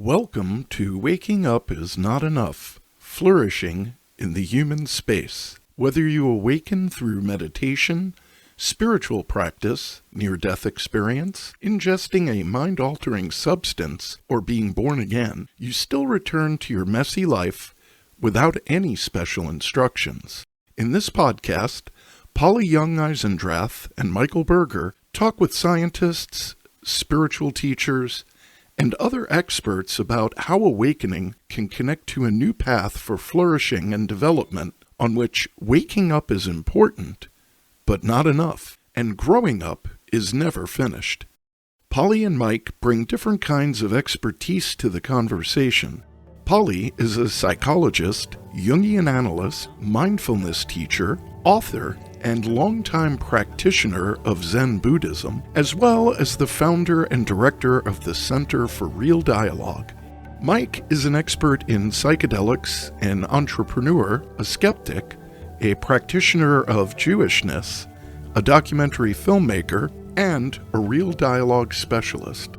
Welcome to Waking Up is Not Enough, Flourishing in the Human Space. Whether you awaken through meditation, spiritual practice, near-death experience, ingesting a mind-altering substance, or being born again, you still return to your messy life without any special instructions. In this podcast, Polly Young-Eisendrath and Michael Berger talk with scientists, spiritual teachers, and other experts about how awakening can connect to a new path for flourishing and development on which waking up is important, but not enough, and growing up is never finished. Polly and Mike bring different kinds of expertise to the conversation. Polly is a psychologist, Jungian analyst, mindfulness teacher, author, and longtime practitioner of Zen Buddhism, as well as the founder and director of the Center for Real Dialogue. Mike is an expert in psychedelics, an entrepreneur, a skeptic, a practitioner of Jewishness, a documentary filmmaker, and a real dialogue specialist.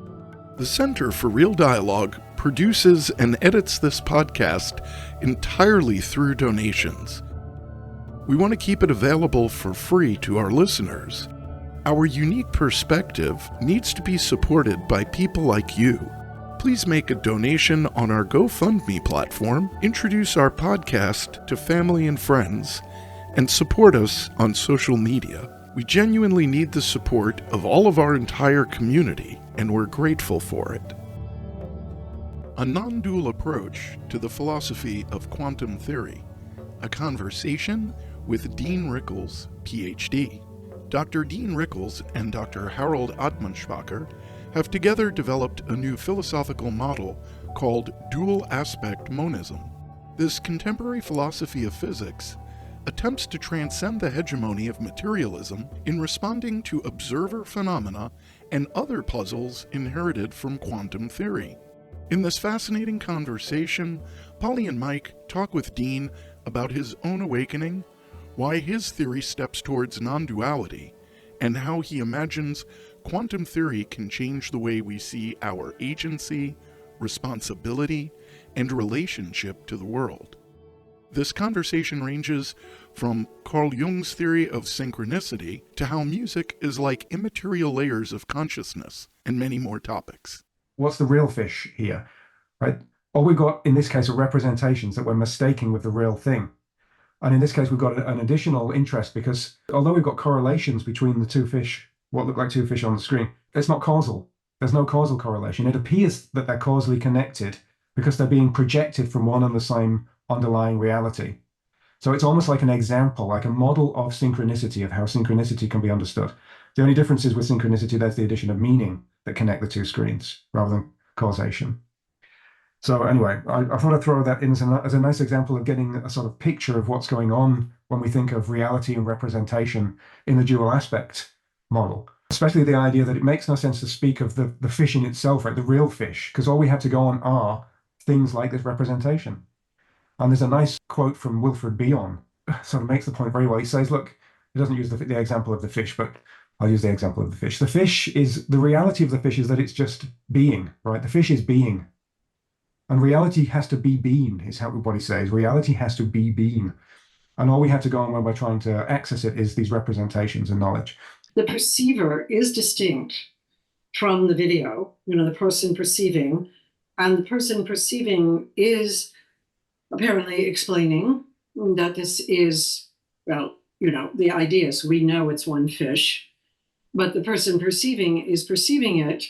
The Center for Real Dialogue produces and edits this podcast entirely through donations. We want to keep it available for free to our listeners. Our unique perspective needs to be supported by people like you. Please make a donation on our GoFundMe platform, introduce our podcast to family and friends, and support us on social media. We genuinely need the support of all of our entire community, and we're grateful for it. A non-dual approach to the philosophy of quantum theory. A conversation with Dean Rickles, Ph.D. Dr. Dean Rickles and Dr. Harald Atmanspacher have together developed a new philosophical model called dual aspect monism. This contemporary philosophy of physics attempts to transcend the hegemony of materialism in responding to observer phenomena and other puzzles inherited from quantum theory. In this fascinating conversation, Polly and Mike talk with Dean about his own awakening, why his theory steps towards non-duality, and how he imagines quantum theory can change the way we see our agency, responsibility, and relationship to the world. This conversation ranges from Carl Jung's theory of synchronicity to how music is like immaterial layers of consciousness, and many more topics. What's the real fish here, right? All we've got in this case are representations that we're mistaking with the real thing. And in this case, we've got an additional interest because although we've got correlations between the two fish, what look like two fish on the screen, it's not causal. There's no causal correlation. It appears that they're causally connected because they're being projected from one and the same underlying reality. So it's almost like an example, like a model of synchronicity, of how synchronicity can be understood. The only difference is with synchronicity, there's the addition of meaning that connect the two screens rather than causation. So anyway, I thought I'd throw that in as a nice example of getting a sort of picture of what's going on when we think of reality and representation in the dual aspect model, especially the idea that it makes no sense to speak of the fish in itself, right, the real fish, because all we have to go on are things like this representation. And there's a nice quote from Wilfred Bion, sort of makes the point very well. He says, look, he doesn't use the example of the fish, but I'll use the example of the fish. The reality of the fish is that it's just being, right? The fish is being. And reality has to be being, is what he says. Reality has to be being. And all we have to go on when we're trying to access it is these representations and knowledge. The perceiver is distinct from the video, the person perceiving. And the person perceiving is apparently explaining that this is, the idea is we know it's one fish, but the person perceiving is perceiving it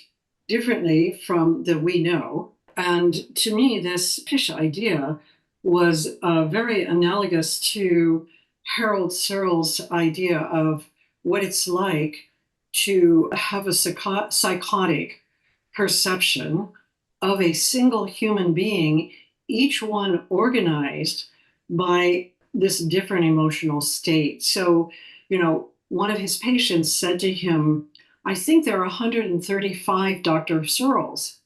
differently from the we know. And to me, this fish idea was very analogous to Harald Searle's idea of what it's like to have a psychotic perception of a single human being, each one organized by this different emotional state. So, one of his patients said to him, I think there are 135 Dr. Searles.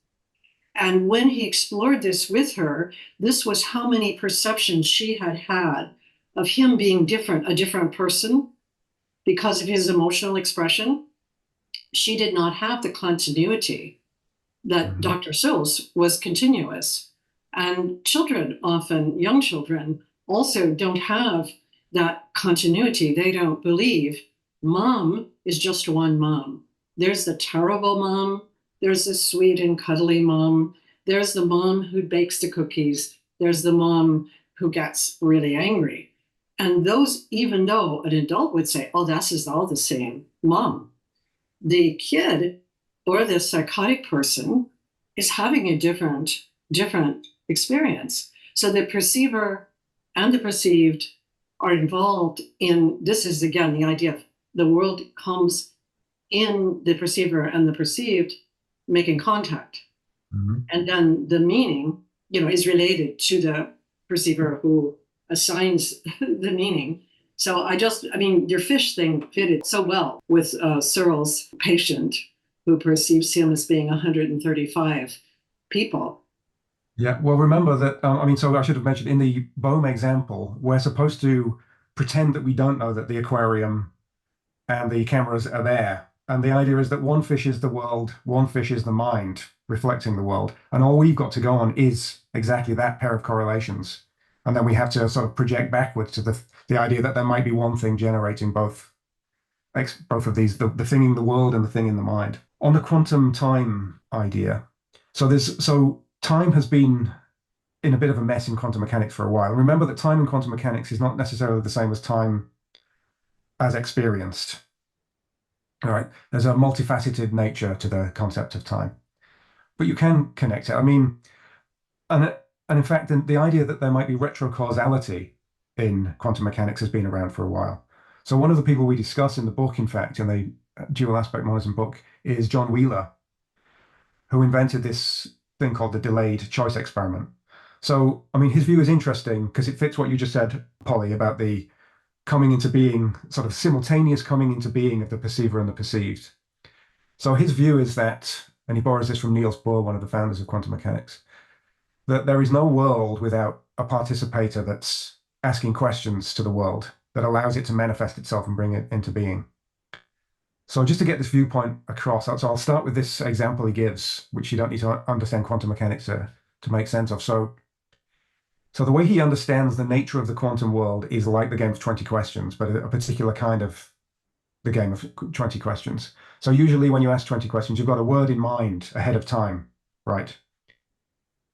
And when he explored this with her, this was how many perceptions she had had of him being different, a different person because of his emotional expression. She did not have the continuity that Dr. Searles was continuous. And children, often young children, also don't have that continuity. They don't believe mom is just one mom. There's the terrible mom. There's the sweet and cuddly mom. There's the mom who bakes the cookies. There's the mom who gets really angry. And those, even though an adult would say, oh, this is all the same mom, the kid or the psychotic person is having a different experience. So the perceiver and the perceived are involved in, this is again the idea of the world comes in the perceiver and the perceived making contact. And then the meaning, is related to the perceiver who assigns the meaning. So your fish thing fitted so well with Searle's patient who perceives him as being 135 people. Yeah, well, remember that, so I should have mentioned in the Bohm example, we're supposed to pretend that we don't know that the aquarium and the cameras are there. And the idea is that one fish is the world, one fish is the mind reflecting the world. And all we've got to go on is exactly that pair of correlations. And then we have to sort of project backwards to the idea that there might be one thing generating both of these, the thing in the world and the thing in the mind. On the quantum time idea, so time has been in a bit of a mess in quantum mechanics for a while. Remember that time in quantum mechanics is not necessarily the same as time as experienced. All right, there's a multifaceted nature to the concept of time, but you can connect it. And in fact, the idea that there might be retrocausality in quantum mechanics has been around for a while. So one of the people we discuss in the book, in fact, in the Dual Aspect Monism book, is John Wheeler, who invented this thing called the delayed choice experiment. So, his view is interesting because it fits what you just said, Polly, about the coming into being, sort of simultaneous coming into being of the perceiver and the perceived. So his view is that, and he borrows this from Niels Bohr, one of the founders of quantum mechanics, that there is no world without a participator that's asking questions to the world that allows it to manifest itself and bring it into being. So just to get this viewpoint across, so I'll start with this example he gives, which you don't need to understand quantum mechanics to make sense of. So the way he understands the nature of the quantum world is like the game of 20 questions, but a particular kind of the game of 20 questions. So usually when you ask 20 questions, you've got a word in mind ahead of time, right?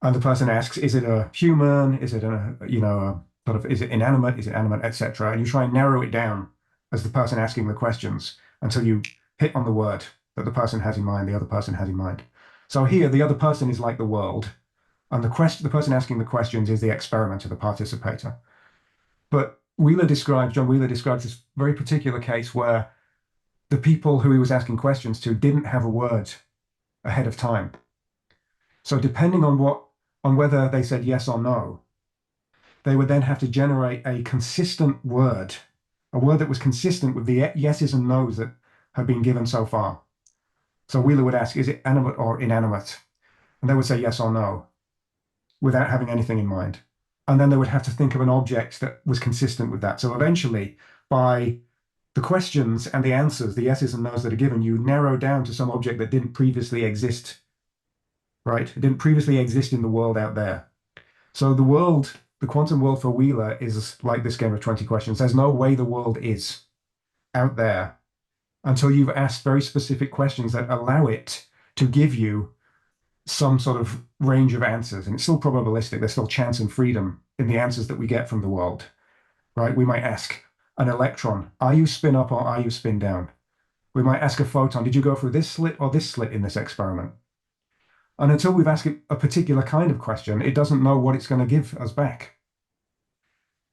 And the person asks, is it a human? Is it is it inanimate? Is it animate, etc.? And you try and narrow it down as the person asking the questions until you hit on the word that the person has in mind, the other person has in mind. So here, the other person is like the world. And the person asking the questions is the experimenter, the participator. But John Wheeler describes this very particular case where the people who he was asking questions to didn't have a word ahead of time. So depending on whether they said yes or no, they would then have to generate a consistent word, a word that was consistent with the yeses and nos that had been given so far. So Wheeler would ask, is it animate or inanimate? And they would say yes or no, without having anything in mind. And then they would have to think of an object that was consistent with that. So eventually, by the questions and the answers, the yeses and nos that are given, you narrow down to some object that didn't previously exist, right? It didn't previously exist in the world out there. So the quantum world for Wheeler is like this game of 20 questions. There's no way the world is out there until you've asked very specific questions that allow it to give you some sort of range of answers. And it's still probabilistic. There's still chance and freedom in the answers that we get from the world, right? We might ask an electron, are you spin up or are you spin down? We might ask a photon, did you go through this slit or this slit in this experiment? And until we've asked it a particular kind of question, it doesn't know what it's going to give us back.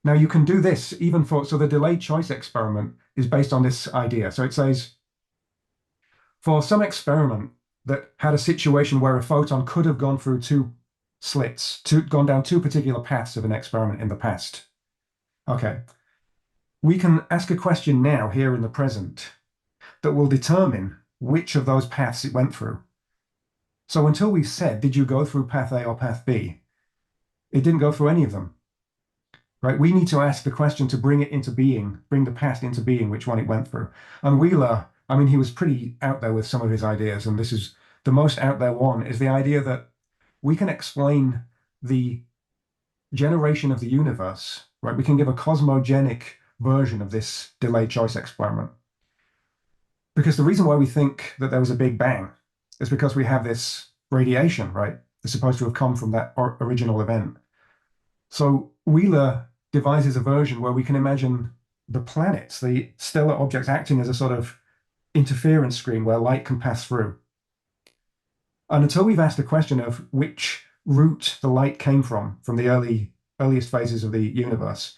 Now you can do this even so the delayed choice experiment is based on this idea. So it says, for some experiment that had a situation where a photon could have gone through two slits, gone down two particular paths of an experiment in the past. Okay, we can ask a question now, here in the present, that will determine which of those paths it went through. So until we've said, did you go through path A or path B? It didn't go through any of them, right? We need to ask the question to bring it into being, bring the path into being, which one it went through. And Wheeler, he was pretty out there with some of his ideas, and this is the most out there one is the idea that we can explain the generation of the universe, right? We can give a cosmogenic version of this delayed choice experiment. Because the reason why we think that there was a Big Bang is because we have this radiation, right? It's supposed to have come from that original event. So Wheeler devises a version where we can imagine the planets, the stellar objects, acting as a sort of interference screen where light can pass through. And until we've asked the question of which route the light came from the earliest phases of the universe,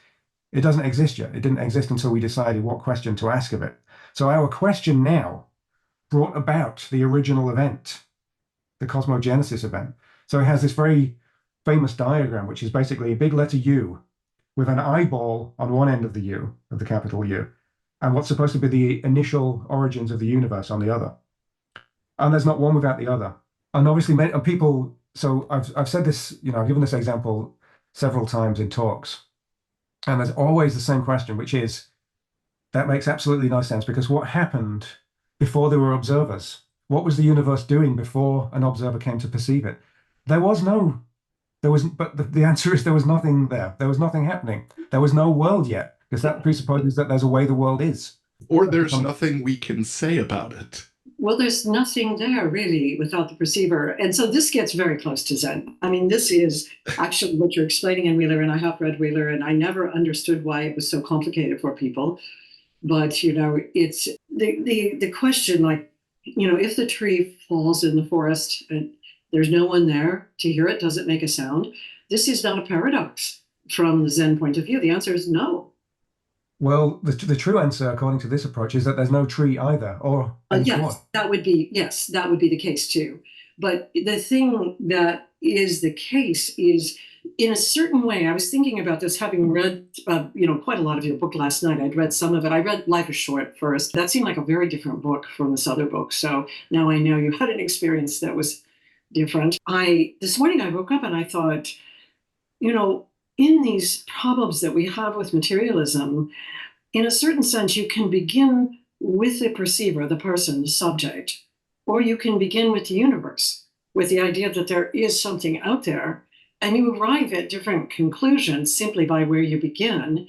it doesn't exist yet. It didn't exist until we decided what question to ask of it. So our question now brought about the original event, the cosmogenesis event. So it has this very famous diagram, which is basically a big letter U with an eyeball on one end of the U, of the capital U, and what's supposed to be the initial origins of the universe on the other. And there's not one without the other. And obviously, people, so I've said this, I've given this example several times in talks, and there's always the same question, which is, that makes absolutely no sense, because what happened before there were observers? What was the universe doing before an observer came to perceive it? But the answer is there was nothing there. There was nothing happening. There was no world yet, because that presupposes that there's a way the world is. Or there's nothing we can say about it. Well, there's nothing there really without the perceiver. And so this gets very close to Zen. I mean, this is actually what you're explaining in Wheeler, and I have read Wheeler, and I never understood why it was so complicated for people. But, it's the question, like, if the tree falls in the forest and there's no one there to hear it, does it make a sound? This is not a paradox from the Zen point of view. The answer is no. Well, the true answer, according to this approach, is that there's no tree either. Or yes, that would be the case too. But the thing that is the case is, in a certain way, I was thinking about this, having read, quite a lot of your book last night. I'd read some of it. I read Life is Short first. That seemed like a very different book from this other book. So now I know you had an experience that was different. This morning I woke up and I thought, in these problems that we have with materialism, in a certain sense, you can begin with the perceiver, the person, the subject, or you can begin with the universe, with the idea that there is something out there, and you arrive at different conclusions simply by where you begin.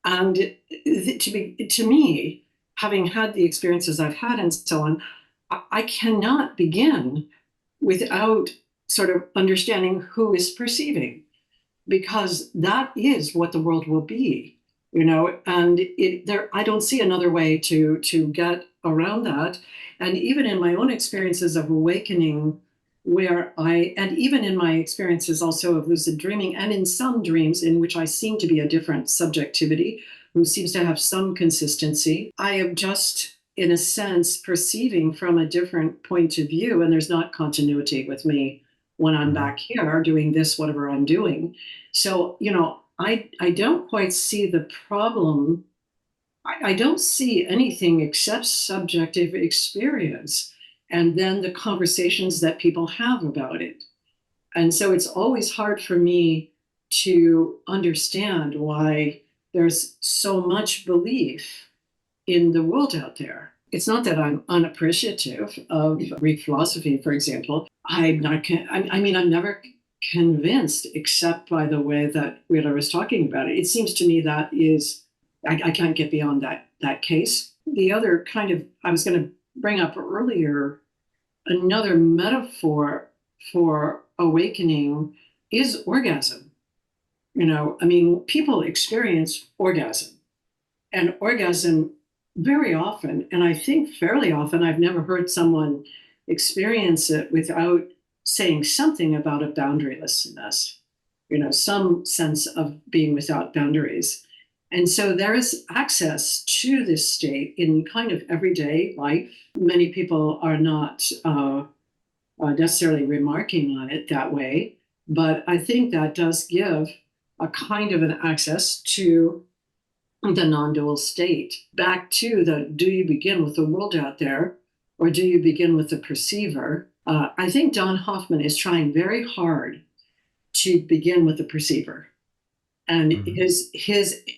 And to me, having had the experiences I've had and so on, I cannot begin without sort of understanding who is perceiving, because that is what the world will be, and I don't see another way to get around that. And even in my own experiences of awakening, and even in my experiences also of lucid dreaming, and in some dreams in which I seem to be a different subjectivity who seems to have some consistency, I am just, in a sense, perceiving from a different point of view, and there's not continuity with me when I'm back here doing this, whatever I'm doing. So, I don't quite see the problem. I don't see anything except subjective experience, and then the conversations that people have about it. And so it's always hard for me to understand why there's so much belief in the world out there. It's not that I'm unappreciative of Greek philosophy, for example. I'm never convinced except by the way that Wheeler was talking about it. It seems to me that is, I can't get beyond that case. The other kind of, I was going to bring up earlier, another metaphor for awakening is orgasm. People experience orgasm, and orgasm very often, and I think fairly often, I've never heard someone experience it without saying something about a boundarylessness, some sense of being without boundaries. And so there is access to this state in kind of everyday life. Many people are not necessarily remarking on it that way, but I think that does give a kind of an access to the non-dual state. Back to do you begin with the world out there, or do you begin with the perceiver? I think Don Hoffman is trying very hard to begin with the perceiver. And his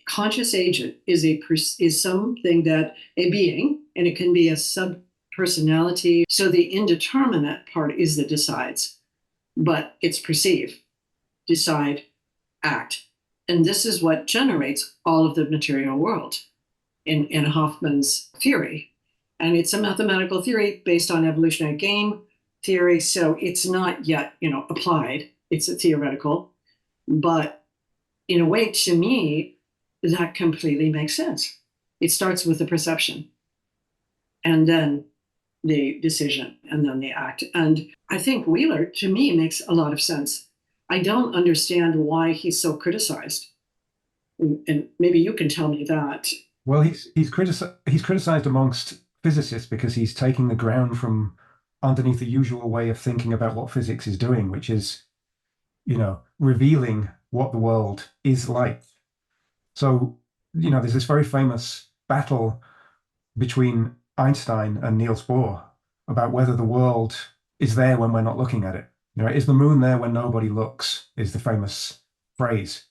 conscious agent is something that a being, and it can be a personality. So the indeterminate part is that decides, but it's perceive, decide, act. And this is what generates all of the material world in Hoffman's theory. And it's a mathematical theory based on evolutionary game theory. So it's not yet, applied. It's a theoretical. But in a way, to me, that completely makes sense. It starts with the perception and then the decision and then the act. And I think Wheeler, to me, makes a lot of sense. I don't understand why he's so criticized. And maybe you can tell me that. Well, he's criticized amongst physicists because he's taking the ground from underneath the usual way of thinking about what physics is doing, which is, revealing what the world is like. So, there's this very famous battle between Einstein and Niels Bohr about whether the world is there when we're not looking at it. Is the moon there when nobody looks, is the famous phrase.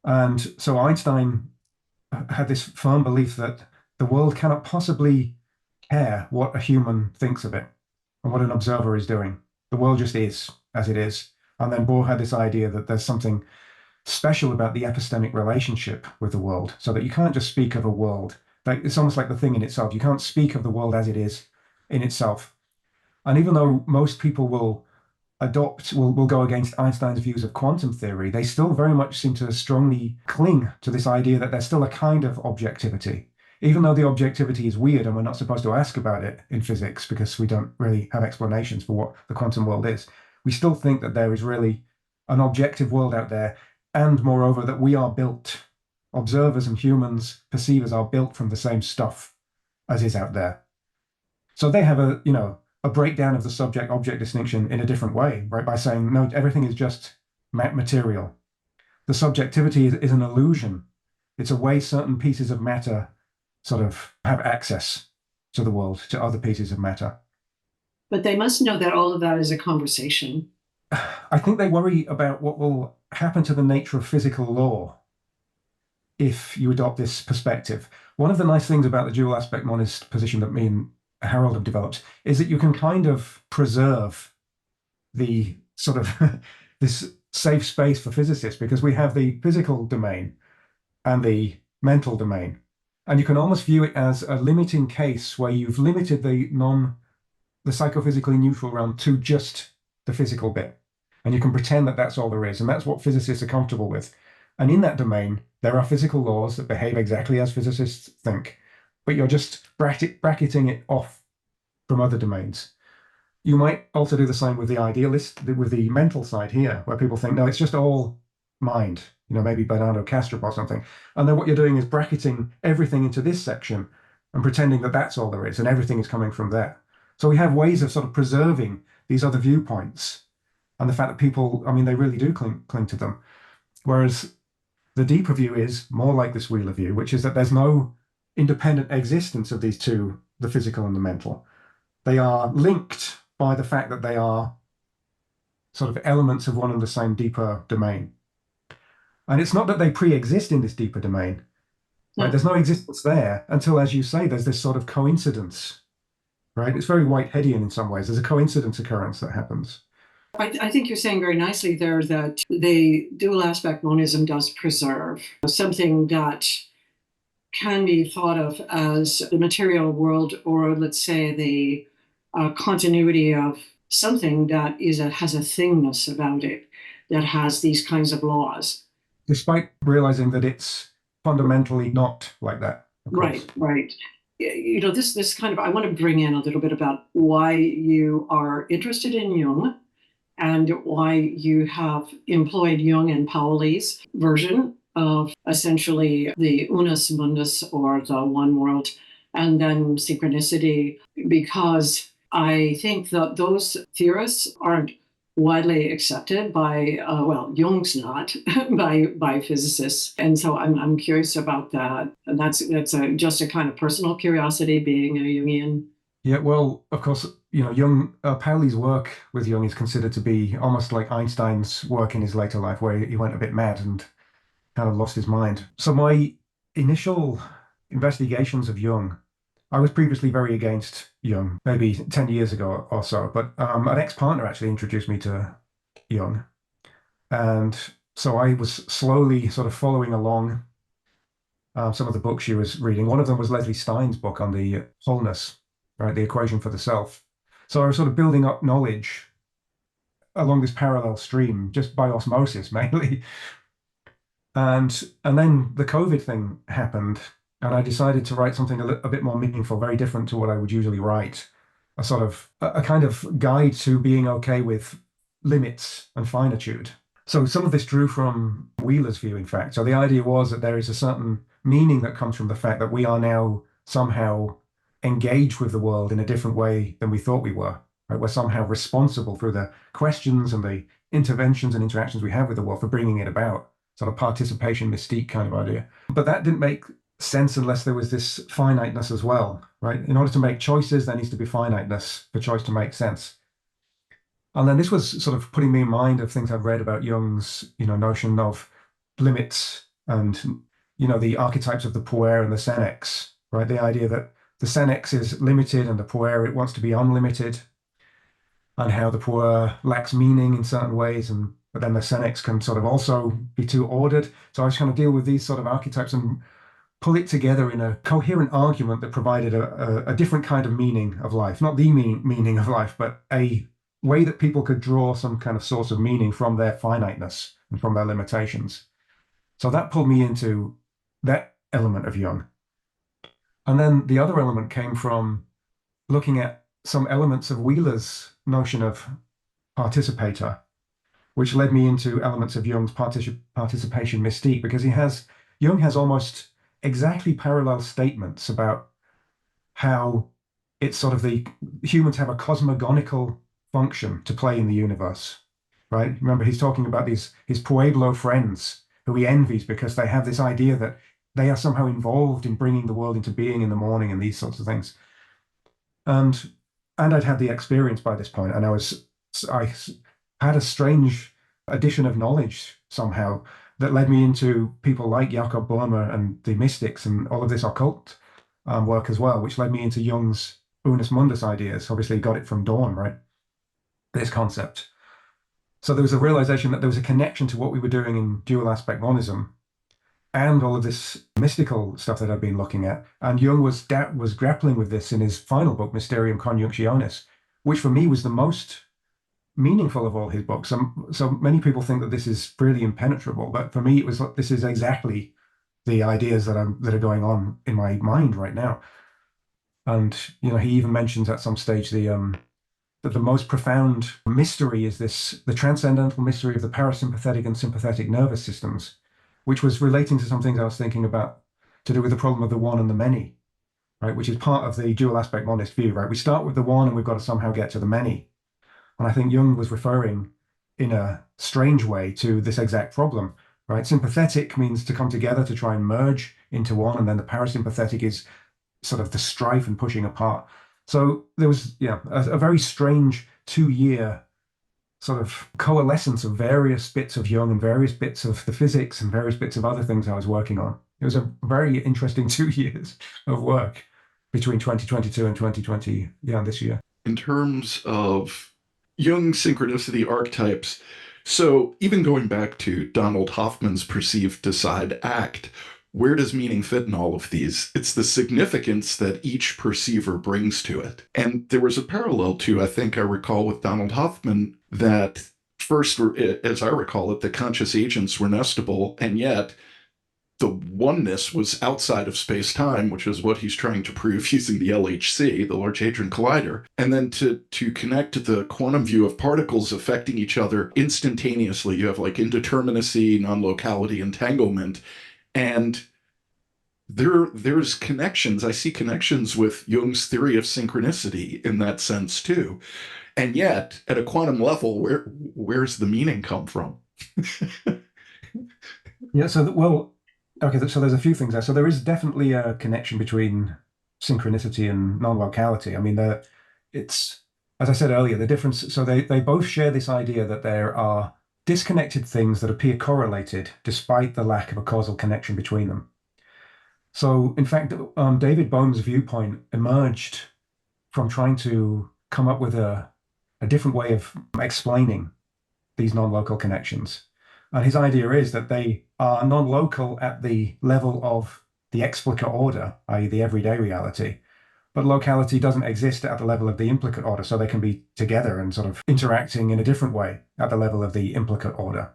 And so Einstein had this firm belief that the world cannot possibly care what a human thinks of it and what an observer is doing. The world just is as it is. And then Bohr had this idea that there's something special about the epistemic relationship with the world, so that you can't just speak of a world. Like, it's almost like the thing in itself. You can't speak of the world as it is in itself. And even though most people will go against Einstein's views of quantum theory, they still very much seem to strongly cling to this idea that there's still a kind of objectivity. Even though the objectivity is weird and we're not supposed to ask about it in physics because we don't really have explanations for what the quantum world is, we still think that there is really an objective world out there, and moreover that we are built, observers and humans, perceivers are built from the same stuff as is out there. So they have a breakdown of the subject-object distinction in a different way, right? By saying, no, everything is just material. The subjectivity is an illusion. It's a way certain pieces of matter sort of have access to the world, to other pieces of matter. But they must know that all of that is a conversation. I think they worry about what will happen to the nature of physical law if you adopt this perspective. One of the nice things about the dual aspect monist position that me and Harald have developed is that you can kind of preserve the sort of this safe space for physicists, because we have the physical domain and the mental domain. And you can almost view it as a limiting case where you've limited the psychophysically neutral realm to just the physical bit. And you can pretend that that's all there is. And that's what physicists are comfortable with. And in that domain, there are physical laws that behave exactly as physicists think, but you're just bracketing it off from other domains. You might also do the same with the idealist, with the mental side here, where people think, no, it's just all mind, maybe Bernardo Kastrup or something. And then what you're doing is bracketing everything into this section and pretending that that's all there is and everything is coming from there. So we have ways of sort of preserving these other viewpoints and the fact that people, they really do cling to them. Whereas the deeper view is more like this Wheeler view, which is that there's no independent existence of these two, the physical and the mental. They are linked by the fact that they are sort of elements of one and the same deeper domain. And it's not that they pre-exist in this deeper domain. No. Right? There's no existence there until, as you say, there's this sort of coincidence. Right? It's very Whiteheadian in some ways. There's a coincidence occurrence that happens. I think you're saying very nicely there that the dual aspect monism does preserve something that can be thought of as the material world, or let's say the continuity of something that has a thingness about it, that has these kinds of laws. Despite realizing that it's fundamentally not like that. Right. This kind of, I want to bring in a little bit about why you are interested in Jung and why you have employed Jung and Pauli's version of essentially the unus mundus, or the one world, and then synchronicity, because I think that those theorists aren't widely accepted by, Jung's not, by physicists. And so I'm curious about that. And that's just a kind of personal curiosity, being a Jungian. Yeah, well, of course, Jung, Pauli's work with Jung is considered to be almost like Einstein's work in his later life, where he went a bit mad and kind of lost his mind. So my initial investigations of Jung I was previously very against Jung, maybe 10 years ago or so, but an ex-partner actually introduced me to Jung. And so I was slowly sort of following along some of the books she was reading. One of them was Leslie Stein's book on the wholeness, right? The equation for the self. So I was sort of building up knowledge along this parallel stream, just by osmosis mainly. And then the COVID thing happened, and I decided to write something a bit more meaningful, very different to what I would usually write. A sort of a kind of guide to being okay with limits and finitude. So some of this drew from Wheeler's view, in fact. So the idea was that there is a certain meaning that comes from the fact that we are now somehow engaged with the world in a different way than we thought we were. Right? We're somehow responsible through the questions and the interventions and interactions we have with the world for bringing it about. Sort of participation mystique kind of idea. But that didn't make sense unless there was this finiteness as well, right? In order to make choices, there needs to be finiteness for choice to make sense. And then this was sort of putting me in mind of things I've read about Jung's, notion of limits and, the archetypes of the puer and the senex, right? The idea that the senex is limited and the puer, it wants to be unlimited, and how the puer lacks meaning in certain ways, but then the senex can sort of also be too ordered. So I was trying to deal with these sort of archetypes and pull it together in a coherent argument that provided a different kind of meaning of life, not the meaning of life, but a way that people could draw some kind of source of meaning from their finiteness and from their limitations. So that pulled me into that element of Jung. And then the other element came from looking at some elements of Wheeler's notion of participator, which led me into elements of Jung's participation mystique, because Jung has almost exactly parallel statements about how it's sort of humans have a cosmogonical function to play in the universe, right? Remember, he's talking about his Pueblo friends who he envies because they have this idea that they are somehow involved in bringing the world into being in the morning and these sorts of things. And I'd had the experience by this point, and I had a strange addition of knowledge somehow that led me into people like Jakob Boehmer and the mystics and all of this occult work as well, which led me into Jung's Unus Mundus ideas. Obviously, he got it from Dawn, right? This concept. So there was a realization that there was a connection to what we were doing in dual aspect monism and all of this mystical stuff that I've been looking at. And Jung was grappling with this in his final book, Mysterium Conjunctionis, which for me was the most meaningful of all his books. So many people think that this is really impenetrable, but for me, it was this is exactly the ideas that are going on in my mind right now. And he even mentions at some stage that the most profound mystery is the transcendental mystery of the parasympathetic and sympathetic nervous systems, which was relating to some things I was thinking about to do with the problem of the one and the many, right? Which is part of the dual aspect monist view, right? We start with the one and we've got to somehow get to the many. And I think Jung was referring in a strange way to this exact problem, right? Sympathetic means to come together to try and merge into one, and then the parasympathetic is sort of the strife and pushing apart. So there was, a very strange 2-year sort of coalescence of various bits of Jung and various bits of the physics and various bits of other things I was working on. It was a very interesting 2 years of work between 2022 and 2020, this year. In terms of Jung synchronicity archetypes, so even going back to Donald Hoffman's perceived decide act, where does meaning fit in all of these? It's the significance that each perceiver brings to it. And there was a parallel to, I think I recall with Donald Hoffman, that first, as I recall it, the conscious agents were nestable, and yet the oneness was outside of space-time, which is what he's trying to prove using the LHC, the Large Hadron Collider. And then to connect the quantum view of particles affecting each other instantaneously, you have like indeterminacy, non-locality, entanglement. And there's connections. I see connections with Jung's theory of synchronicity in that sense too. And yet, at a quantum level, where's the meaning come from? Yeah, so there's a few things there. So there is definitely a connection between synchronicity and non-locality. I mean, it's, as I said earlier, the difference, so they both share this idea that there are disconnected things that appear correlated despite the lack of a causal connection between them. So, in fact, David Bohm's viewpoint emerged from trying to come up with a different way of explaining these non-local connections. And his idea is that they are non-local at the level of the explicit order, i.e., the everyday reality, but locality doesn't exist at the level of the implicate order, so they can be together and sort of interacting in a different way at the level of the implicate order.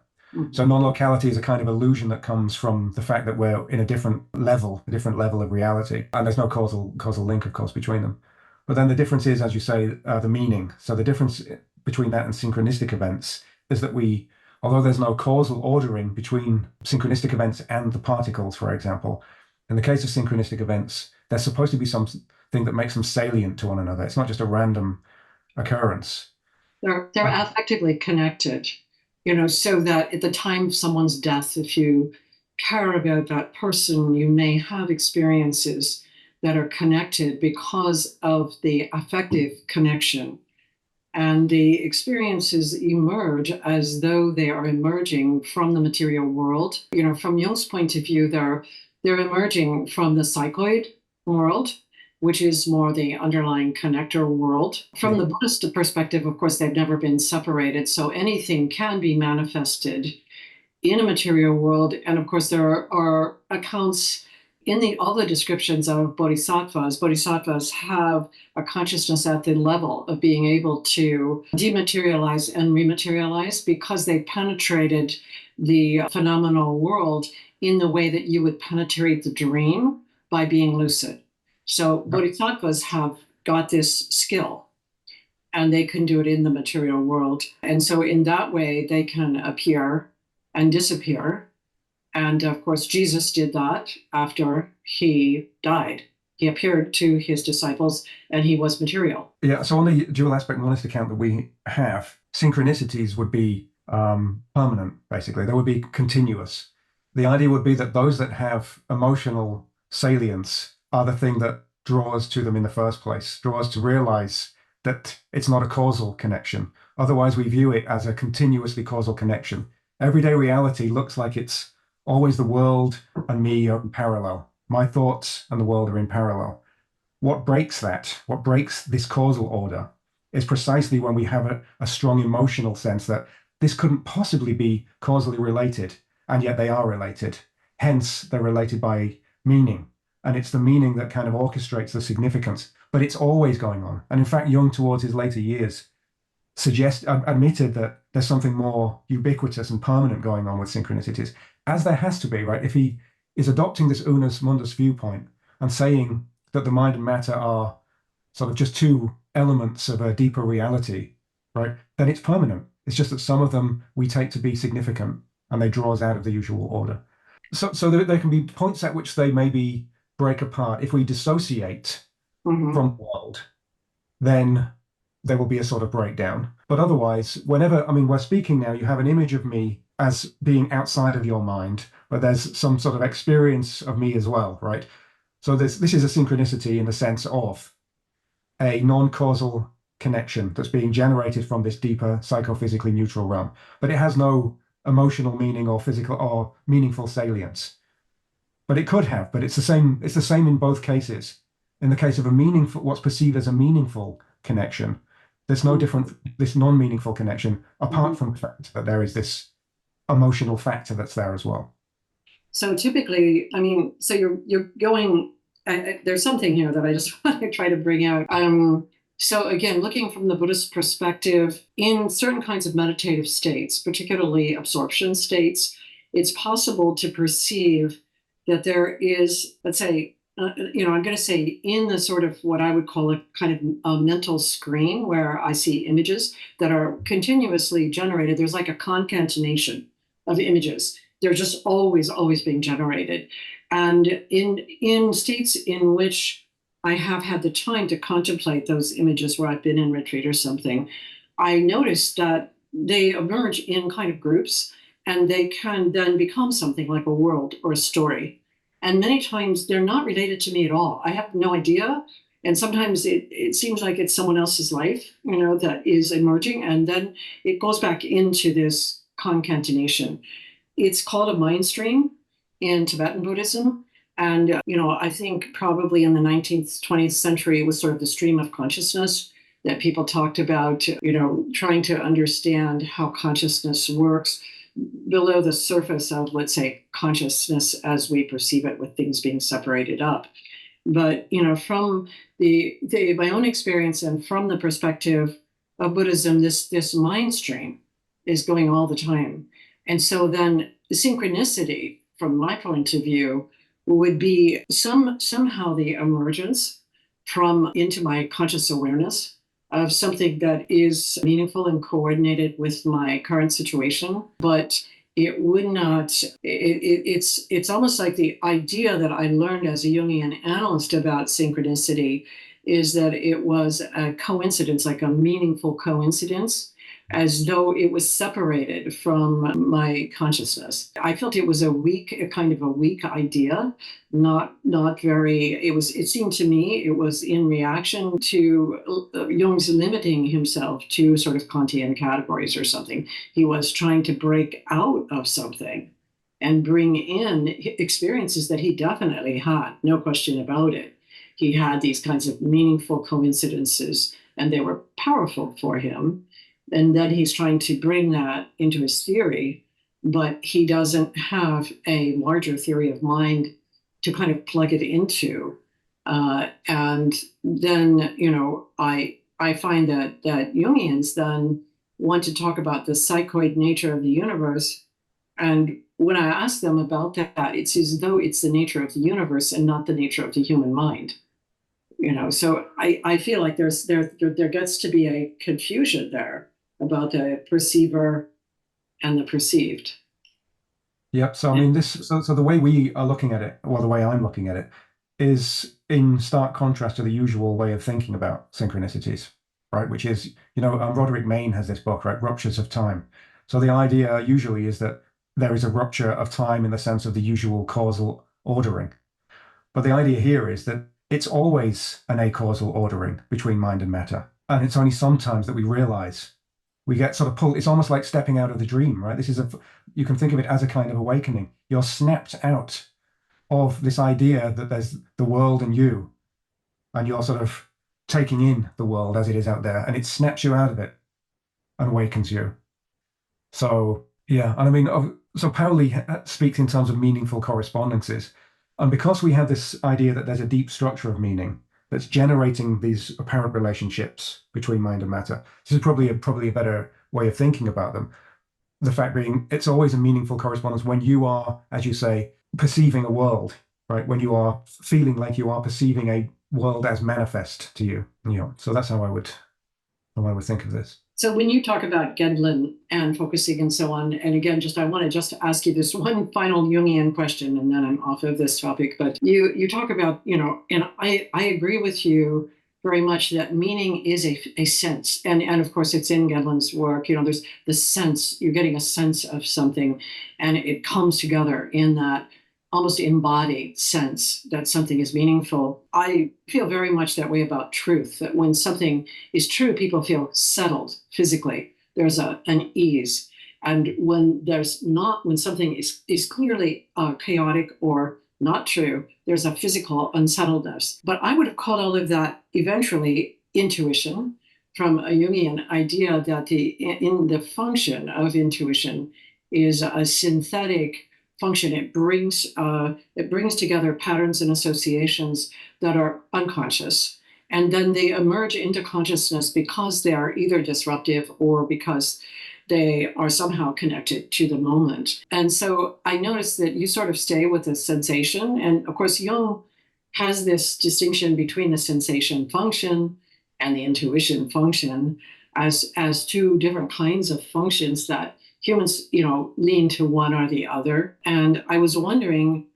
So non-locality is a kind of illusion that comes from the fact that we're in a different level of reality, and there's no causal link, of course, between them. But then the difference is, as you say, the meaning. So the difference between that and synchronistic events is that although there's no causal ordering between synchronistic events and the particles, for example, in the case of synchronistic events, there's supposed to be something that makes them salient to one another. It's not just a random occurrence. They're affectively connected, so that at the time of someone's death, if you care about that person, you may have experiences that are connected because of the affective connection. And the experiences emerge as though they are emerging from the material world. From Jung's point of view, they're emerging from the psychoid world, which is more the underlying connector world. From the Buddhist perspective, of course, they've never been separated, so anything can be manifested in a material world. And of course, there are accounts in all the descriptions of bodhisattvas. Bodhisattvas have a consciousness at the level of being able to dematerialize and rematerialize because they penetrated the phenomenal world in the way that you would penetrate the dream by being lucid. So bodhisattvas have got this skill, and they can do it in the material world. And so in that way, they can appear and disappear. And of course, Jesus did that after he died. He appeared to his disciples, and he was material. Yeah, so on the dual aspect monist account that we have, synchronicities would be permanent, basically. They would be continuous. The idea would be that those that have emotional salience are the thing that draws to them in the first place, draws to realize that it's not a causal connection. Otherwise, we view it as a continuously causal connection. Everyday reality looks like it's always the world and me are in parallel. My thoughts and the world are in parallel. What breaks that, what breaks this causal order, is precisely when we have a strong emotional sense that this couldn't possibly be causally related, and yet they are related. Hence, they're related by meaning. And it's the meaning that kind of orchestrates the significance. But it's always going on. And in fact, Jung, towards his later years, admitted that there's something more ubiquitous and permanent going on with synchronicities, as there has to be, right? If he is adopting this unus mundus viewpoint and saying that the mind and matter are sort of just two elements of a deeper reality, right, then it's permanent. It's just that some of them we take to be significant and they draw us out of the usual order. So there can be points at which they maybe break apart. If we dissociate from the world, then there will be a sort of breakdown. But otherwise, we're speaking now, you have an image of me as being outside of your mind, but there's some sort of experience of me as well, right? So this is a synchronicity in the sense of a non-causal connection that's being generated from this deeper psychophysically neutral realm, but it has no emotional meaning or physical or meaningful salience. But it could have, but it's the same in both cases. In the case of what's perceived as a meaningful connection, there's no different, this non-meaningful connection, apart from the fact that there is this emotional factor that's there as well. So typically, so you're going, there's something here that I just want to try to bring out. So again, looking from the Buddhist perspective, in certain kinds of meditative states, particularly absorption states, it's possible to perceive that there is, let's say, I'm going to say in the sort of what I would call a kind of a mental screen where I see images that are continuously generated. There's like a concatenation of images. They're just always being generated. And in states in which I have had the time to contemplate those images where I've been in retreat or something, I noticed that they emerge in kind of groups, and they can then become something like a world or a story. And many times they're not related to me at all. I have no idea. And sometimes it seems like it's someone else's life, that is emerging. And then it goes back into this concatenation. It's called a mind stream in Tibetan Buddhism. And, I think probably in the 19th, 20th century, it was sort of the stream of consciousness that people talked about, trying to understand how consciousness works below the surface of, let's say, consciousness as we perceive it, with things being separated up. But, from my own experience and from the perspective of Buddhism, this mind stream is going all the time. And so then the synchronicity, from my point of view, would be somehow the emergence from into my conscious awareness of something that is meaningful and coordinated with my current situation. But it would not, it's almost like the idea that I learned as a Jungian analyst about synchronicity is that it was a coincidence, like a meaningful coincidence, as though it was separated from my consciousness. I felt it was a kind of a weak idea, not very, it seemed to me it was in reaction to Jung's limiting himself to sort of Kantian categories or something. He was trying to break out of something and bring in experiences that he definitely had, no question about it. He had these kinds of meaningful coincidences, and they were powerful for him. And then he's trying to bring that into his theory, but he doesn't have a larger theory of mind to kind of plug it into. And then, I find that Jungians then want to talk about the psychoid nature of the universe. And when I ask them about that, it's as though it's the nature of the universe and not the nature of the human mind. So I feel like there gets to be a confusion there about the perceiver and the perceived. Yep. So I mean, so the way we are looking at it, or the way I'm looking at it, is in stark contrast to the usual way of thinking about synchronicities, right? Which is, Roderick Mayne has this book, right? Ruptures of Time. So the idea usually is that there is a rupture of time in the sense of the usual causal ordering. But the idea here is that it's always an acausal ordering between mind and matter. And it's only sometimes that we realize we get sort of pulled. It's almost like stepping out of the dream, right? You can think of it as a kind of awakening. You're snapped out of this idea that there's the world and you, and you're sort of taking in the world as it is out there, and it snaps you out of it and awakens you. So, yeah. And I mean, so Pauli speaks in terms of meaningful correspondences. And because we have this idea that there's a deep structure of meaning that's generating these apparent relationships between mind and matter, this is probably a better way of thinking about them. The fact being, it's always a meaningful correspondence when you are, as you say, perceiving a world, right? When you are feeling like you are perceiving a world as manifest to you. So that's how I would think of this. So when you talk about Gedlin and focusing and so on, and again, I want to ask you this one final Jungian question, and then I'm off of this topic. But you talk about, and I agree with you very much that meaning is a sense. And of course, it's in Gedlin's work, there's the sense, you're getting a sense of something, and it comes together in that almost embodied sense that something is meaningful. I feel very much that way about truth, that when something is true, people feel settled physically. There's an ease. And when something is clearly chaotic or not true, there's a physical unsettledness. But I would have called all of that eventually intuition, from a Jungian idea that in the function of intuition is a synthetic function. It brings together patterns and associations that are unconscious, and then they emerge into consciousness because they are either disruptive or because they are somehow connected to the moment. And so I noticed that you sort of stay with the sensation, and of course Jung has this distinction between the sensation function and the intuition function as two different kinds of functions that humans, lean to one or the other. And I was wondering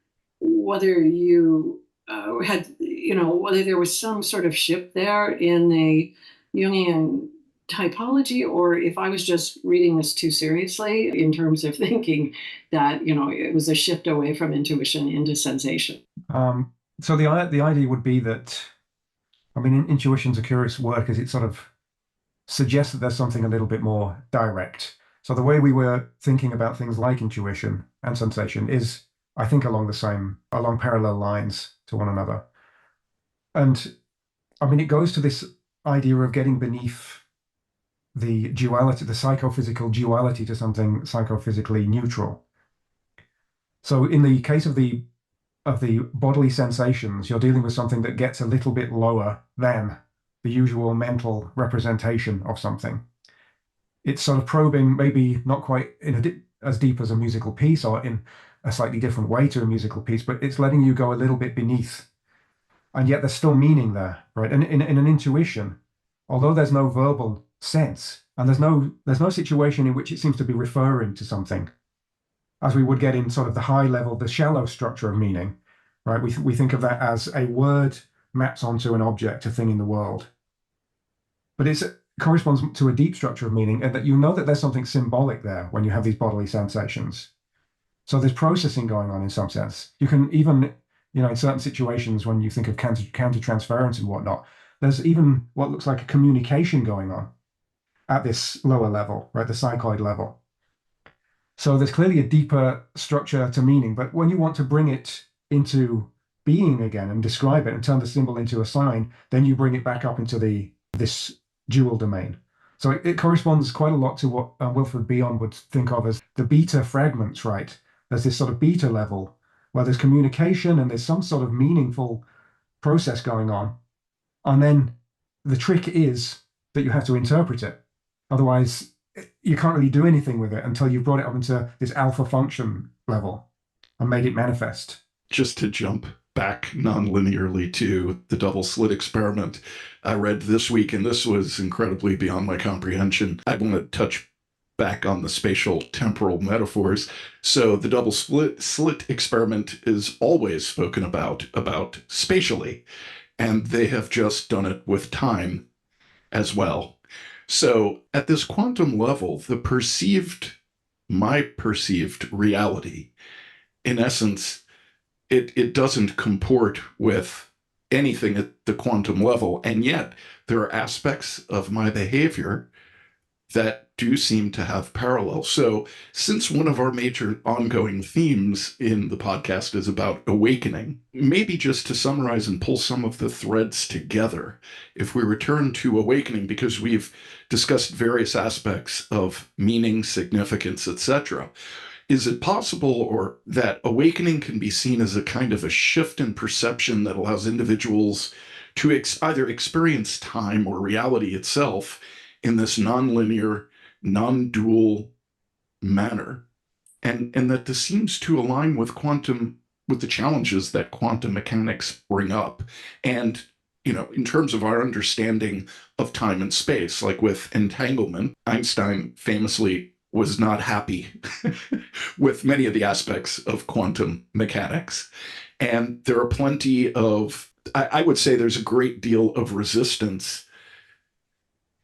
whether you had, whether there was some sort of shift there in the Jungian typology, or if I was just reading this too seriously in terms of thinking that, it was a shift away from intuition into sensation. So the idea would be that, I mean, intuition's a curious word because it sort of suggests that there's something a little bit more direct. So the way we were thinking about things like intuition and sensation is I think, along parallel lines to one another. And I mean, it goes to this idea of getting beneath the duality, the psychophysical duality, to something psychophysically neutral. So in the case of the bodily sensations, you're dealing with something that gets a little bit lower than the usual mental representation of something. It's sort of probing, maybe not quite as deep as a musical piece, or in a slightly different way to a musical piece, but it's letting you go a little bit beneath. And yet there's still meaning there, right? And in an intuition, although there's no verbal sense, and there's no situation in which it seems to be referring to something, as we would get in sort of the high level, the shallow structure of meaning, right? We think of that as a word maps onto an object, a thing in the world. But it corresponds to a deep structure of meaning, and that you know that there's something symbolic there when you have these bodily sensations. So there's processing going on in some sense. You can even, in certain situations when you think of countertransference and whatnot, there's even what looks like a communication going on at this lower level, right? The psychoid level. So there's clearly a deeper structure to meaning, but when you want to bring it into being again and describe it and turn the symbol into a sign, then you bring it back up into this dual domain. So it corresponds quite a lot to what Wilfred Bion would think of as the beta fragments, right? There's this sort of beta level where there's communication and there's some sort of meaningful process going on. And then the trick is that you have to interpret it. Otherwise, you can't really do anything with it until you've brought it up into this alpha function level and made it manifest. Just to jump back non-linearly to the double slit experiment I read this week, and this was incredibly beyond my comprehension. I want to touch back on the spatial temporal metaphors. So the double slit experiment is always spoken about spatially, and they have just done it with time as well. So at this quantum level, my perceived reality, in essence, it doesn't comport with anything at the quantum level. And yet there are aspects of my behavior that do seem to have parallels. So since one of our major ongoing themes in the podcast is about awakening, maybe just to summarize and pull some of the threads together, if we return to awakening, because we've discussed various aspects of meaning, significance, etc., is it possible or that awakening can be seen as a kind of a shift in perception that allows individuals to either experience time or reality itself in this nonlinear, non-dual manner, and that this seems to align with the challenges that quantum mechanics bring up, and in terms of our understanding of time and space, like with entanglement, Einstein famously was not happy with many of the aspects of quantum mechanics. And there are plenty of, I would say there's a great deal of resistance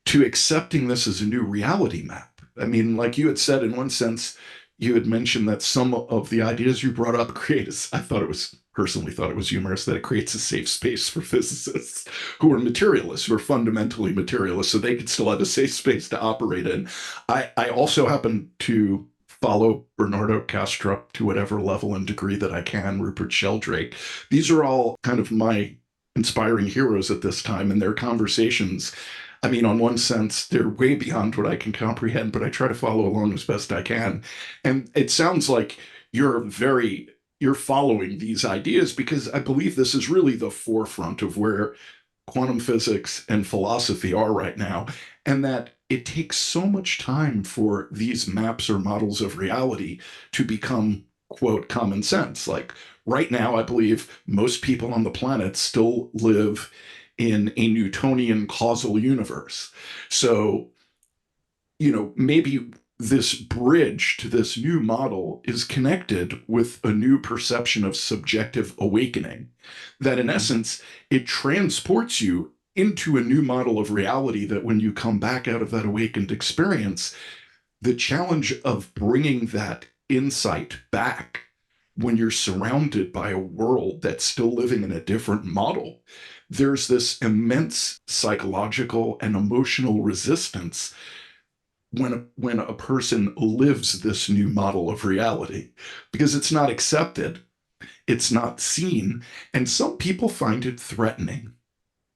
to accepting this as a new reality map. I mean, like you had said, in one sense, you had mentioned that some of the ideas you brought up personally thought it was humorous that it creates a safe space for physicists who are materialists, who are fundamentally materialists, so they could still have a safe space to operate in. I also happen to follow Bernardo Kastrup to whatever level and degree that I can, Rupert Sheldrake. These are all kind of my inspiring heroes at this time, and their conversations, I mean, on one sense, they're way beyond what I can comprehend, but I try to follow along as best I can. And it sounds like you're following these ideas, because I believe this is really the forefront of where quantum physics and philosophy are right now, and that it takes so much time for these maps or models of reality to become, quote, common sense. Like right now, I believe most people on the planet still live in a Newtonian causal universe. So, maybe this bridge to this new model is connected with a new perception of subjective awakening, that in essence, it transports you into a new model of reality, that when you come back out of that awakened experience, the challenge of bringing that insight back when you're surrounded by a world that's still living in a different model, there's this immense psychological and emotional resistance when a person lives this new model of reality, because it's not accepted, it's not seen, and some people find it threatening.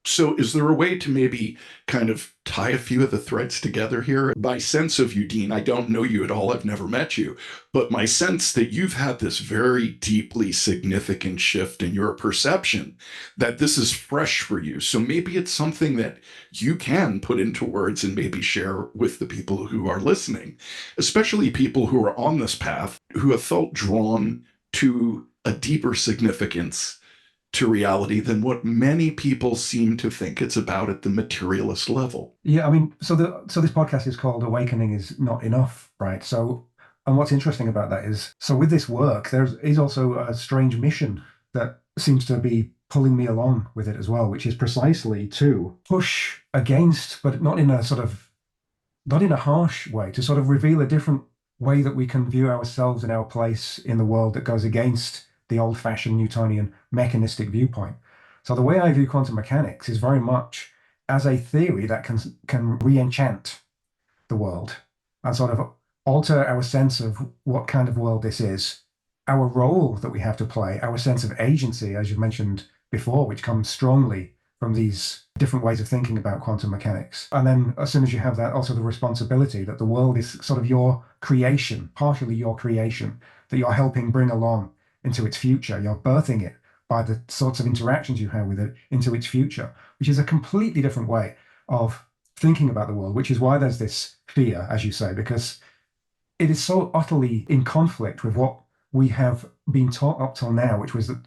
So is there a way to maybe kind of tie a few of the threads together here? My sense of you, Dean, I don't know you at all. I've never met you, but my sense that you've had this very deeply significant shift in your perception, that this is fresh for you. So maybe it's something that you can put into words and maybe share with the people who are listening, especially people who are on this path, who have felt drawn to a deeper significance to reality than what many people seem to think it's about at the materialist level. Yeah, I mean, so this podcast is called Awakening is Not Enough, right? So, and what's interesting about that is, so with this work, there is also a strange mission that seems to be pulling me along with it as well, which is precisely to push against, but not in a harsh way, to sort of reveal a different way that we can view ourselves and our place in the world that goes against the old-fashioned Newtonian mechanistic viewpoint. So the way I view quantum mechanics is very much as a theory that can re-enchant the world and sort of alter our sense of what kind of world this is, our role that we have to play, our sense of agency, as you mentioned before, which comes strongly from these different ways of thinking about quantum mechanics. And then as soon as you have that, also the responsibility that the world is sort of your creation, partially your creation, that you're helping bring along into its future. You're birthing it by the sorts of interactions you have with it into its future, which is a completely different way of thinking about the world, which is why there's this fear, as you say, because it is so utterly in conflict with what we have been taught up till now, which was that,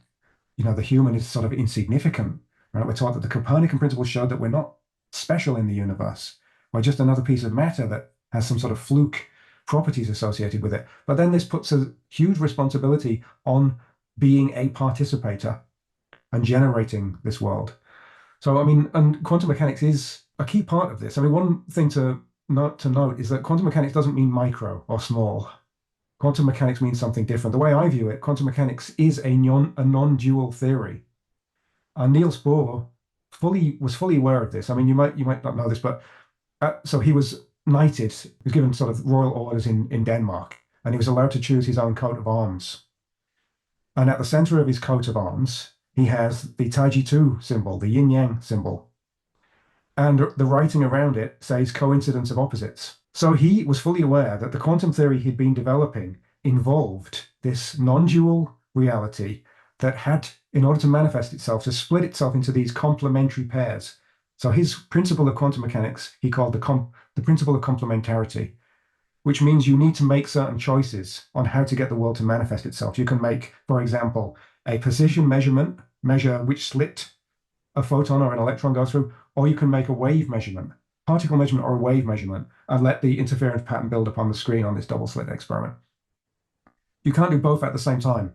the human is sort of insignificant, right? We're taught that the Copernican principle showed that we're not special in the universe. We're just another piece of matter that has some sort of fluke properties associated with it. But then this puts a huge responsibility on being a participator and generating this world. So, I mean, and quantum mechanics is a key part of this. I mean, one thing to note is that quantum mechanics doesn't mean micro or small. Quantum mechanics means something different. The way I view it, quantum mechanics is a non-dual theory. And Niels Bohr was fully aware of this. I mean, you might not know this, but so he was knighted. He was given sort of royal orders in Denmark, and he was allowed to choose his own coat of arms. And at the center of his coat of arms, he has the Taiji 2 symbol, the yin-yang symbol. And the writing around it says coincidence of opposites. So he was fully aware that the quantum theory he'd been developing involved this non-dual reality that had, in order to manifest itself, to split itself into these complementary pairs. So his principle of quantum mechanics, he called the principle of complementarity, which means you need to make certain choices on how to get the world to manifest itself. You can make, for example, a position measure which slit a photon or an electron goes through, or you can make a wave measurement, particle measurement or a wave measurement, and let the interference pattern build up on the screen on this double slit experiment. You can't do both at the same time,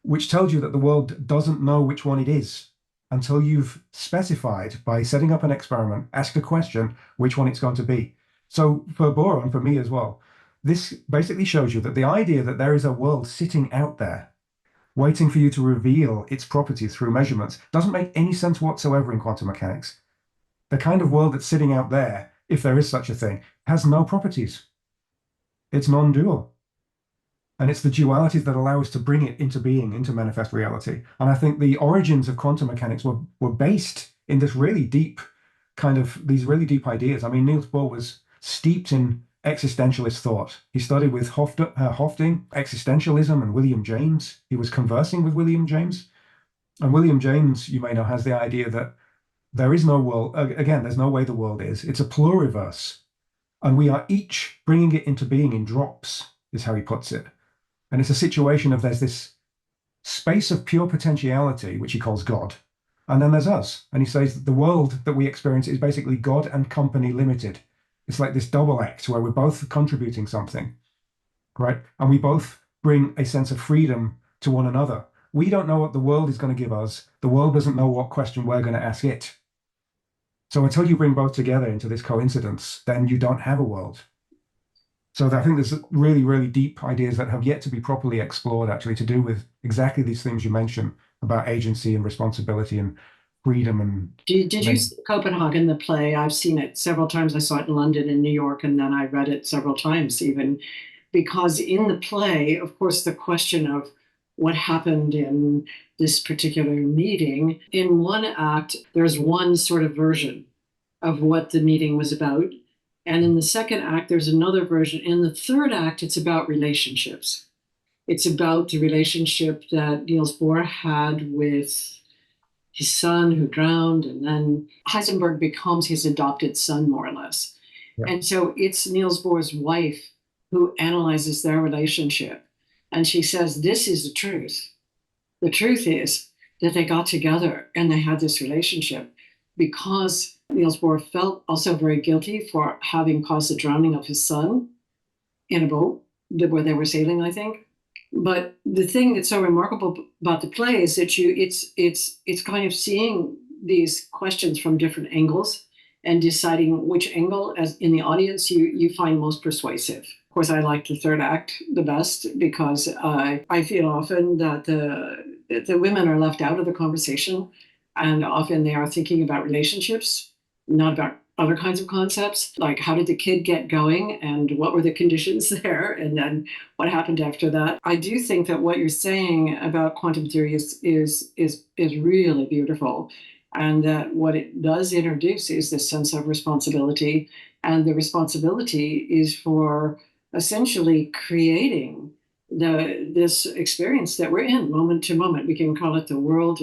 which tells you that the world doesn't know which one it is until you've specified by setting up an experiment, ask the question, which one it's going to be. So for Bohr and for me as well, this basically shows you that the idea that there is a world sitting out there waiting for you to reveal its properties through measurements doesn't make any sense whatsoever in quantum mechanics. The kind of world that's sitting out there, if there is such a thing, has no properties. It's non-dual. And it's the dualities that allow us to bring it into being, into manifest reality. And I think the origins of quantum mechanics were based in this really deep these really deep ideas. I mean, Niels Bohr was steeped in existentialist thought. He studied with Hofding, existentialism, and William James. He was conversing with William James. And William James, you may know, has the idea that there is no world. Again, there's no way the world is. It's a pluriverse. And we are each bringing it into being in drops, is how he puts it. And it's a situation of there's this space of pure potentiality, which he calls God. And then there's us. And he says that the world that we experience is basically God and company limited. It's like this double act where we're both contributing something, right? And we both bring a sense of freedom to one another. We don't know what the world is going to give us. The world doesn't know what question we're going to ask it. So until you bring both together into this coincidence, then you don't have a world. So I think there's really, really deep ideas that have yet to be properly explored, actually, to do with exactly these things you mentioned about agency and responsibility and freedom and Did you see Copenhagen, the play? I've seen it several times. I saw it in London and New York, and then I read it several times even, because in the play, of course, the question of what happened in this particular meeting, in one act, there's one sort of version of what the meeting was about. And in the second act, there's another version. In the third act, it's about relationships. It's about the relationship that Niels Bohr had with his son who drowned, and then Heisenberg becomes his adopted son, more or less. Yeah. And so it's Niels Bohr's wife who analyzes their relationship. And she says, this is the truth. The truth is that they got together and they had this relationship because Niels Bohr felt also very guilty for having caused the drowning of his son in a boat where they were sailing, I think. But the thing that's so remarkable about the play is that it's kind of seeing these questions from different angles and deciding which angle, as in the audience, you find most persuasive. Of course, I like the third act the best because I feel often that the women are left out of the conversation, and often they are thinking about relationships, not about other kinds of concepts, like how did the kid get going and what were the conditions there, and then what happened after that. I do think that what you're saying about quantum theory is really beautiful, and that what it does introduce is this sense of responsibility, and the responsibility is for essentially creating this experience that we're in moment to moment. We can call it the world,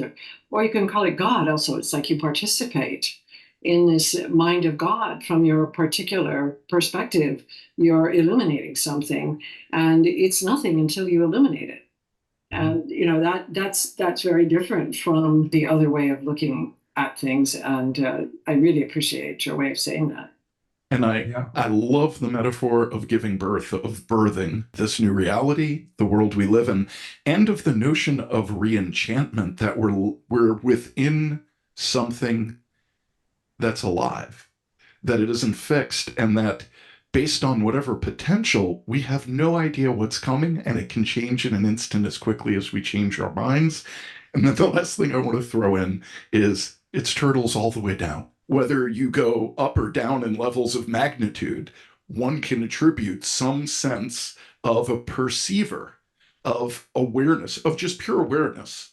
or you can call it God also. It's like you participate in this mind of God from your particular perspective. You're illuminating something, and it's nothing until you illuminate it. And that's very different from the other way of looking at things. And I really appreciate your way of saying that. And I love the metaphor of giving birth, of birthing this new reality, the world we live in, and of the notion of re-enchantment, that we're within something that's alive, that it isn't fixed, and that based on whatever potential, we have no idea what's coming, and it can change in an instant as quickly as we change our minds. And then the last thing I want to throw in is it's turtles all the way down. Whether you go up or down in levels of magnitude, one can attribute some sense of a perceiver, of awareness, of just pure awareness.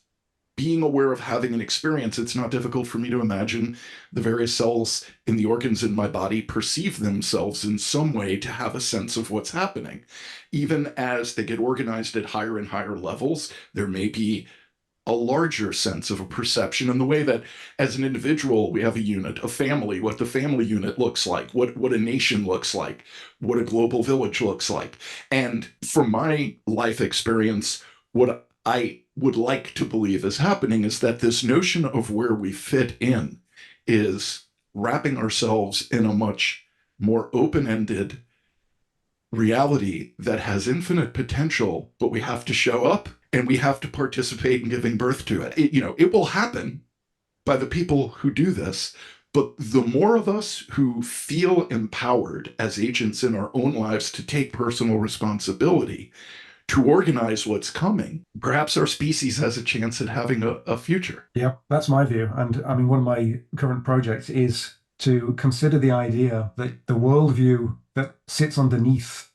Being aware of having an experience. It's not difficult for me to imagine the various cells in the organs in my body perceive themselves in some way to have a sense of what's happening. Even as they get organized at higher and higher levels, there may be a larger sense of a perception in the way that as an individual, we have a unit, a family, what the family unit looks like, what a nation looks like, what a global village looks like. And from my life experience, what I would like to believe is happening is that this notion of where we fit in is wrapping ourselves in a much more open-ended reality that has infinite potential, but we have to show up and we have to participate in giving birth to it. It will happen by the people who do this, but the more of us who feel empowered as agents in our own lives to take personal responsibility, to organize what's coming, perhaps our species has a chance at having a future. Yeah, that's my view. And I mean, one of my current projects is to consider the idea that the worldview that sits underneath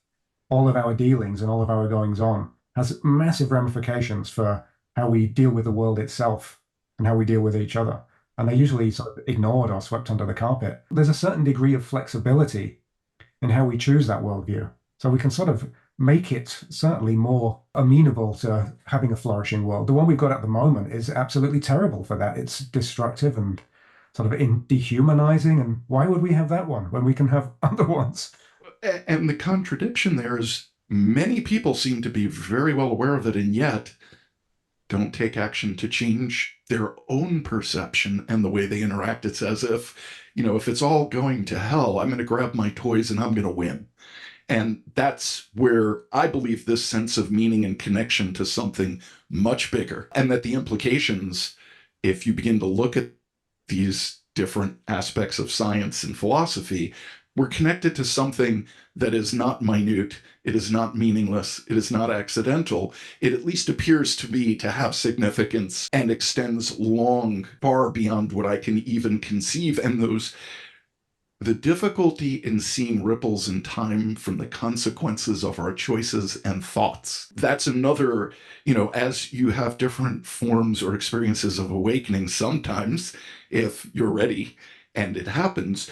all of our dealings and all of our goings on has massive ramifications for how we deal with the world itself and how we deal with each other. And they're usually sort of ignored or swept under the carpet. There's a certain degree of flexibility in how we choose that worldview. So we can sort of make it certainly more amenable to having a flourishing world. The one we've got at the moment is absolutely terrible for that. It's destructive and sort of dehumanizing. And why would we have that one when we can have other ones? And the contradiction there is many people seem to be very well aware of it, and yet don't take action to change their own perception and the way they interact. It's as if, if it's all going to hell, I'm going to grab my toys and I'm going to win. And that's where I believe this sense of meaning and connection to something much bigger, and that the implications, if you begin to look at these different aspects of science and philosophy, We're connected to something that is not minute, it is not meaningless, it is not accidental. It at least appears to me to have significance and extends far beyond what I can even conceive. And the difficulty in seeing ripples in time from the consequences of our choices and thoughts. That's another, as you have different forms or experiences of awakening, sometimes, if you're ready and it happens,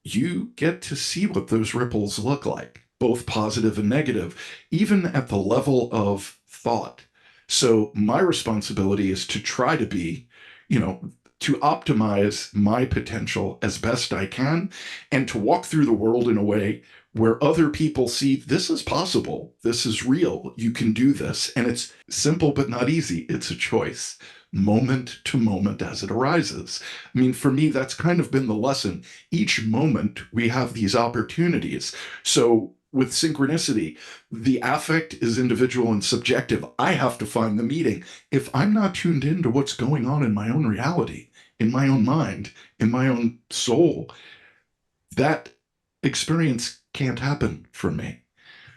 you get to see what those ripples look like, both positive and negative, even at the level of thought. So my responsibility is to try to be, to optimize my potential as best I can, and to walk through the world in a way where other people see this is possible, this is real, you can do this. And it's simple but not easy. It's a choice, moment to moment as it arises. I mean, for me, that's kind of been the lesson. Each moment we have these opportunities. So with synchronicity, the affect is individual and subjective. I have to find the meeting. If I'm not tuned into what's going on in my own reality, in my own mind, in my own soul, that experience can't happen for me.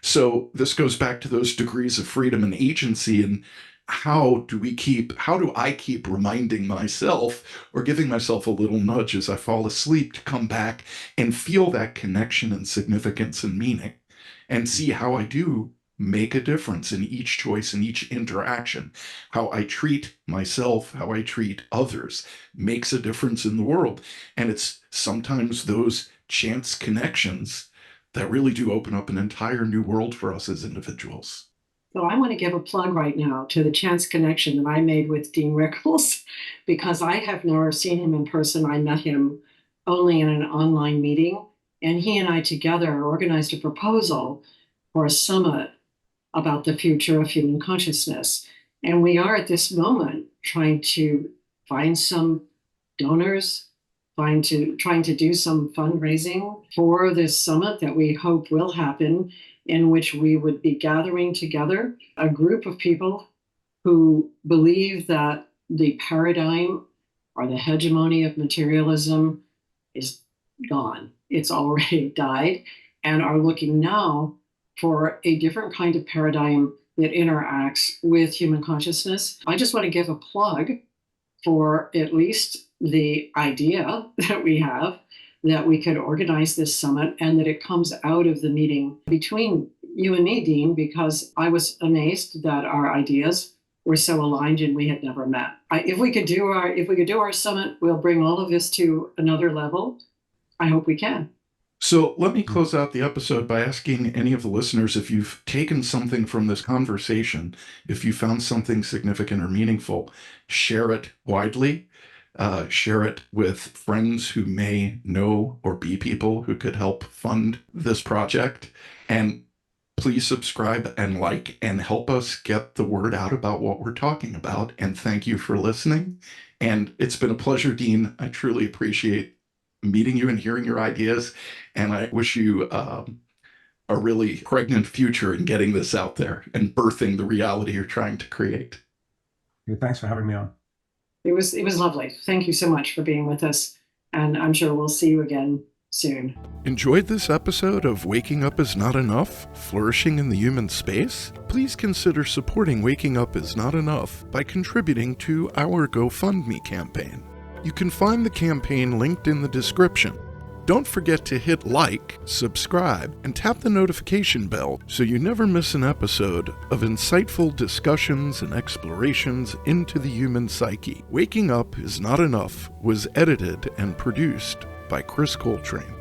So this goes back to those degrees of freedom and agency, and how do I keep reminding myself or giving myself a little nudge as I fall asleep to come back and feel that connection and significance and meaning, and see how I do make a difference in each choice and each interaction. How I treat myself, how I treat others makes a difference in the world. And it's sometimes those chance connections that really do open up an entire new world for us as individuals. So I want to give a plug right now to the chance connection that I made with Dean Rickles, because I have never seen him in person. I met him only in an online meeting, and he and I together organized a proposal for a summit about the future of human consciousness. And we are at this moment trying to find some donors, trying to do some fundraising for this summit that we hope will happen, in which we would be gathering together a group of people who believe that the paradigm or the hegemony of materialism is gone. It's already died, and are looking now for a different kind of paradigm that interacts with human consciousness. I just want to give a plug for at least the idea that we have, that we could organize this summit and that it comes out of the meeting between you and me, Dean, because I was amazed that our ideas were so aligned and we had never met. If we could do our summit, we'll bring all of this to another level. I hope we can. So let me close out the episode by asking any of the listeners, if you've taken something from this conversation, if you found something significant or meaningful, share it widely. Share it with friends who may know or be people who could help fund this project. And please subscribe and like and help us get the word out about what we're talking about. And thank you for listening. And it's been a pleasure, Dean. I truly appreciate meeting you and hearing your ideas. And I wish you a really pregnant future in getting this out there and birthing the reality you're trying to create. Thanks for having me on. It was lovely. Thank you so much for being with us. And I'm sure we'll see you again soon. Enjoyed this episode of Waking Up Is Not Enough, Flourishing in the Human Space? Please consider supporting Waking Up Is Not Enough by contributing to our GoFundMe campaign. You can find the campaign linked in the description. Don't forget to hit like, subscribe, and tap the notification bell so you never miss an episode of insightful discussions and explorations into the human psyche. Waking Up Is Not Enough was edited and produced by Chris Coltrane.